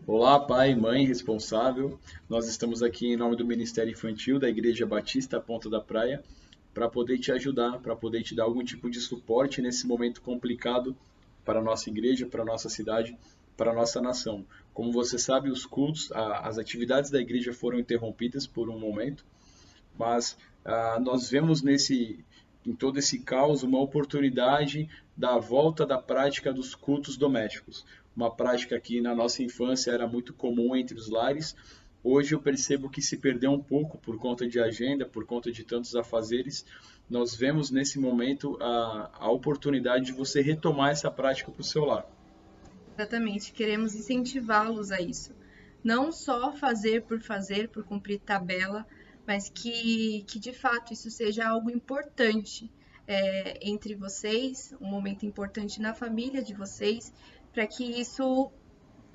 Olá, pai, mãe, responsável. Nós estamos aqui em nome do Ministério Infantil da Igreja Batista Ponta da Praia para poder te ajudar, para poder te dar algum tipo de suporte nesse momento complicado para a nossa igreja, para a nossa cidade, para a nossa nação. Como você sabe, os cultos, as atividades da igreja foram interrompidas por um momento, mas nós vemos em todo esse caos uma oportunidade da volta da prática dos cultos domésticos. Uma prática que na nossa infância era muito comum entre os lares. Hoje eu percebo que se perdeu um pouco por conta de agenda, por conta de tantos afazeres. Nós vemos nesse momento a oportunidade de você retomar essa prática para o seu lar. Exatamente, queremos incentivá-los a isso. Não só fazer, por cumprir tabela, mas que de fato isso seja algo importante entre vocês, um momento importante na família de vocês, para que isso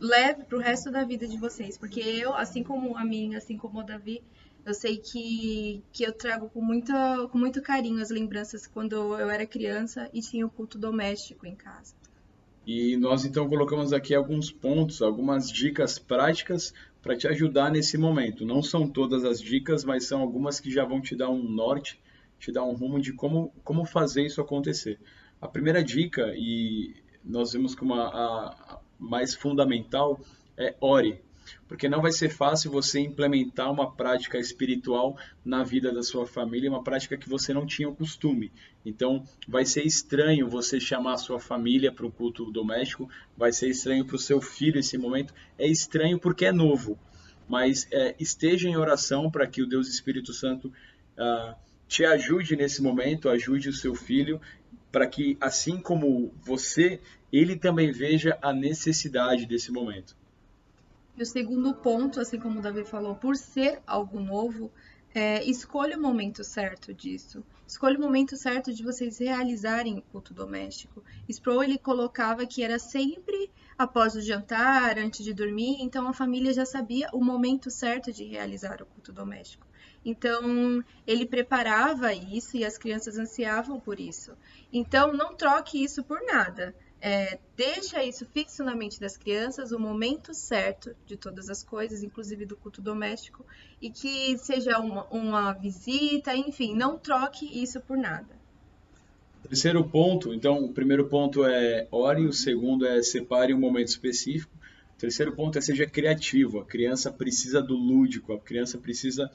leve para o resto da vida de vocês. Porque eu, assim como a mim, assim como o Davi, eu sei que eu trago com muito carinho as lembranças quando eu era criança e tinha o culto doméstico em casa. E nós então colocamos aqui alguns pontos, algumas dicas práticas para te ajudar nesse momento. Não são todas as dicas, mas são algumas que já vão te dar um norte, te dar um rumo de como fazer isso acontecer. A primeira dica, e nós vemos como a mais fundamental, é ore. Porque não vai ser fácil você implementar uma prática espiritual na vida da sua família, uma prática que você não tinha o costume. Então, vai ser estranho você chamar a sua família para um culto doméstico, vai ser estranho para o seu filho esse momento. É estranho porque é novo, mas esteja em oração para que o Deus Espírito Santo te ajude nesse momento, ajude o seu filho, para que, assim como você, ele também veja a necessidade desse momento. E o segundo ponto, assim como o Davi falou, por ser algo novo, escolha o momento certo disso. Escolha o momento certo de vocês realizarem o culto doméstico. Sproul, ele colocava que era sempre após o jantar, antes de dormir, então a família já sabia o momento certo de realizar o culto doméstico. Então, ele preparava isso e as crianças ansiavam por isso. Então, não troque isso por nada. Deixa isso fixo na mente das crianças, o momento certo de todas as coisas, inclusive do culto doméstico, e que seja uma visita, enfim, não troque isso por nada. Terceiro ponto, então, o primeiro ponto é ore, o segundo é separe um momento específico. O terceiro ponto é seja criativo. A criança precisa do lúdico, a criança precisa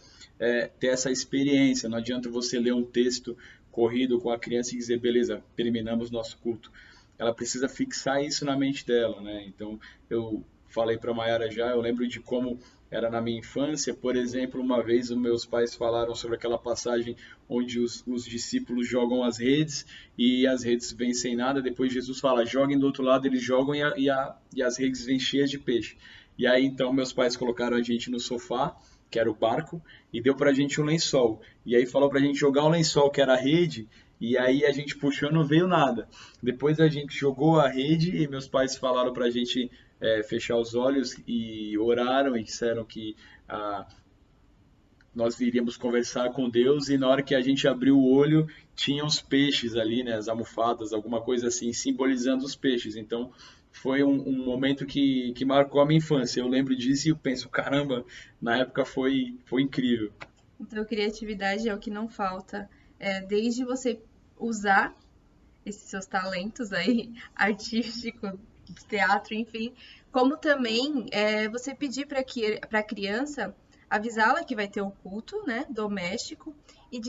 ter essa experiência. Não adianta você ler um texto corrido com a criança e dizer, beleza, terminamos nosso culto. Ela precisa fixar isso na mente dela, né? Então, eu falei para a Mayara já, eu lembro de como era na minha infância. Por exemplo, uma vez os meus pais falaram sobre aquela passagem onde os discípulos jogam as redes e as redes vêm sem nada. Depois Jesus fala, joguem do outro lado, eles jogam e as redes vêm cheias de peixe. E aí então meus pais colocaram a gente no sofá, que era o barco, e deu pra gente um lençol. E aí falou pra gente jogar o lençol, que era a rede, e aí a gente puxou e não veio nada. Depois a gente jogou a rede e meus pais falaram pra gente fechar os olhos e oraram e disseram que nós iríamos conversar com Deus e na hora que a gente abriu o olho tinha os peixes ali, né, as almofadas, alguma coisa assim, simbolizando os peixes. Então foi um momento que marcou a minha infância. Eu lembro disso e eu penso, caramba, na época foi incrível. Então, criatividade é o que não falta. Desde você usar esses seus talentos aí, artístico, de teatro, enfim, como também você pedir para a criança avisá-la que vai ter o culto, né, doméstico, e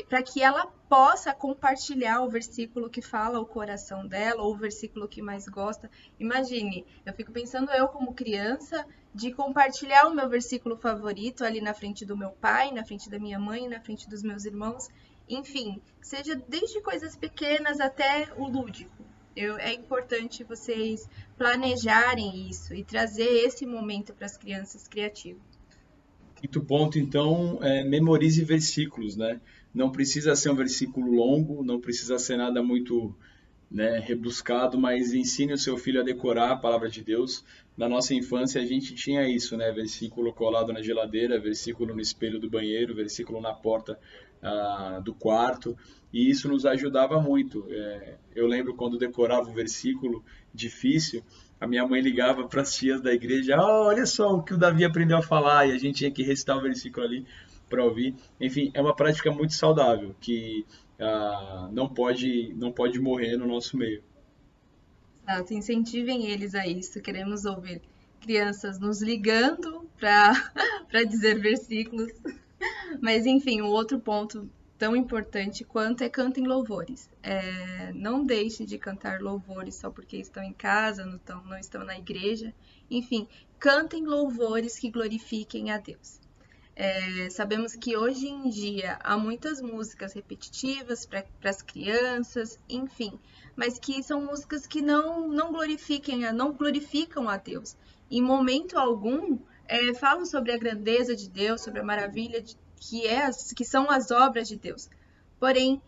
para que ela possa compartilhar o versículo que fala o coração dela, ou o versículo que mais gosta. Imagine, eu fico pensando eu como criança de compartilhar o meu versículo favorito ali na frente do meu pai, na frente da minha mãe, na frente dos meus irmãos, enfim, seja desde coisas pequenas até o lúdico. É importante vocês planejarem isso e trazer esse momento para as crianças criativas. Quinto ponto, então, memorize versículos, né? Não precisa ser um versículo longo, não precisa ser nada muito né, rebuscado, mas ensine o seu filho a decorar a palavra de Deus. Na nossa infância a gente tinha isso, né? Versículo colado na geladeira, versículo no espelho do banheiro, versículo na porta do quarto, e isso nos ajudava muito. Eu lembro quando decorava um versículo difícil, a minha mãe ligava para as tias da igreja: olha só o que o Davi aprendeu a falar, e a gente tinha que recitar o versículo ali para ouvir. Enfim, é uma prática muito saudável que não pode morrer no nosso meio. Exato, incentivem eles a isso. Queremos ouvir crianças nos ligando para para dizer versículos. Mas enfim, um outro ponto tão importante quanto é cantem louvores. Não deixe de cantar louvores só porque estão em casa, não estão na igreja. Enfim, cantem louvores que glorifiquem a Deus. Sabemos que hoje em dia há muitas músicas repetitivas para as crianças, enfim, mas que são músicas que não glorificam a Deus. Em momento algum, falam sobre a grandeza de Deus, sobre a maravilha que são as obras de Deus. Porém,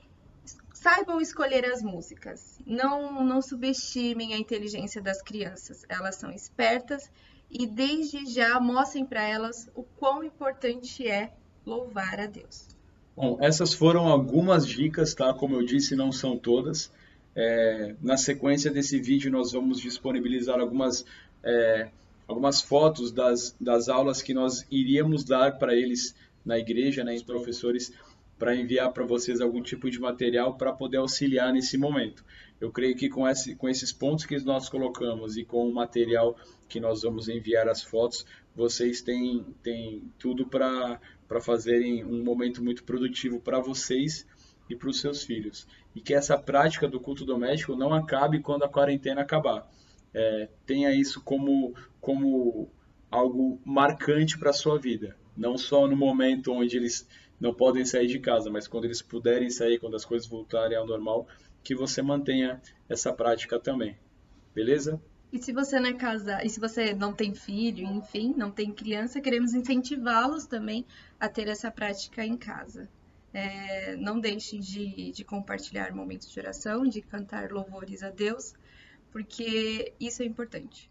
saibam escolher as músicas. Não subestimem a inteligência das crianças. Elas são espertas e desde já mostrem para elas o quão importante é louvar a Deus. Bom, essas foram algumas dicas, tá? Como eu disse, não são todas. Na sequência desse vídeo, nós vamos disponibilizar algumas fotos das aulas que nós iríamos dar para eles na igreja, né, os professores, para enviar para vocês algum tipo de material para poder auxiliar nesse momento. Eu creio que com esses pontos que nós colocamos e com o material que nós vamos enviar as fotos, vocês têm tudo para fazerem um momento muito produtivo para vocês e para os seus filhos. E que essa prática do culto doméstico não acabe quando a quarentena acabar. Tenha isso como algo marcante para a sua vida. Não só no momento onde eles não podem sair de casa, mas quando eles puderem sair, quando as coisas voltarem ao normal, que você mantenha essa prática também. Beleza? E se você não é casado, e se você não tem filho, enfim, não tem criança, queremos incentivá-los também a ter essa prática em casa. Não deixe de compartilhar momentos de oração, de cantar louvores a Deus, porque isso é importante.